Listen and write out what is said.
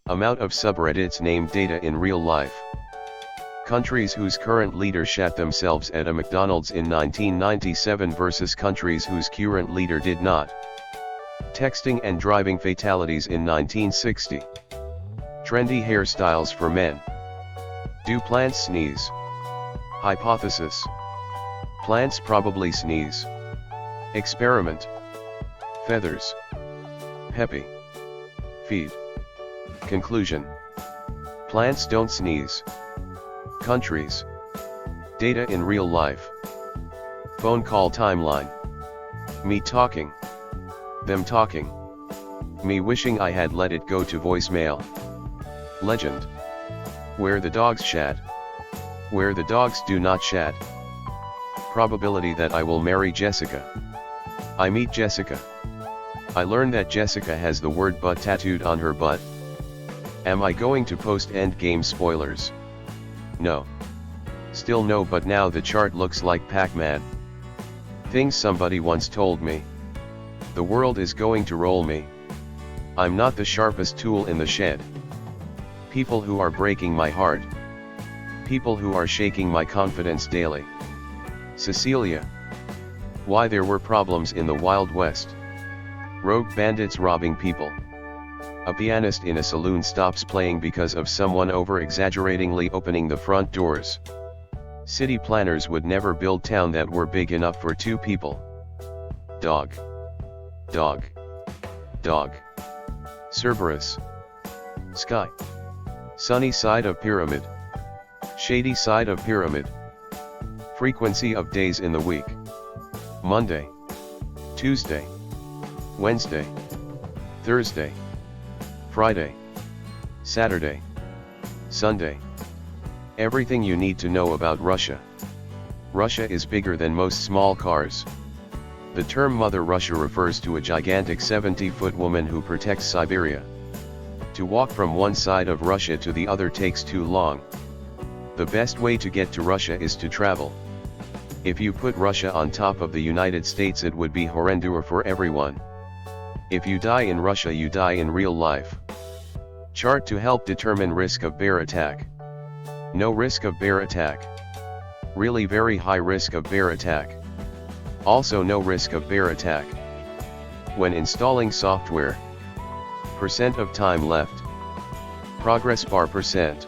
Amount of subreddits named data in real life. Countries whose current leader shat themselves at a McDonald's in 1997 versus countries whose current leader did not. Texting and driving fatalities in 1960. Trendy hairstyles for men. Do plants sneeze? Hypothesis. Plants probably sneeze. Experiment. Feathers. Peppy. Feed. Conclusion. Plants don't sneeze. Countries. Data in real life. Phone call timeline. Me talking. Them talking. Me wishing I had let it go to voicemail. Legend. Where the dogs shat. Where the dogs do not shat. Probability that I will marry Jessica. I meet Jessica. I learn that Jessica has the word butt tattooed on her butt. Am I going to post endgame spoilers? No. Still no, but now the chart looks like Pac-Man. Things somebody once told me. The world is going to roll me. I'm not the sharpest tool in the shed. People who are breaking my heart. People who are shaking my confidence daily. Cecilia. Why there were problems in the Wild West. Rogue bandits robbing people. A pianist in a saloon stops playing because of someone over-exaggeratingly opening the front doors. City planners would never build town that were big enough for two people. Dog. Dog. Dog. Cerberus. Sky. Sunny side of pyramid. Shady side of pyramid. Frequency of days in the week. Monday. Tuesday. Wednesday. Thursday. Friday. Saturday. Sunday. Everything you need to know about Russia. Russia is bigger than most small cars. The term Mother Russia refers to a gigantic 70-foot woman who protects Siberia. To walk from one side of Russia to the other takes too long. The best way to get to Russia is to travel. If you put Russia on top of the United States, it would be horrendous for everyone. If you die in Russia, you die in real life. Chart to help determine risk of bear attack. No risk of bear attack. Really very high risk of bear attack. Also no risk of bear attack. When installing software. Percent of time left. Progress bar percent.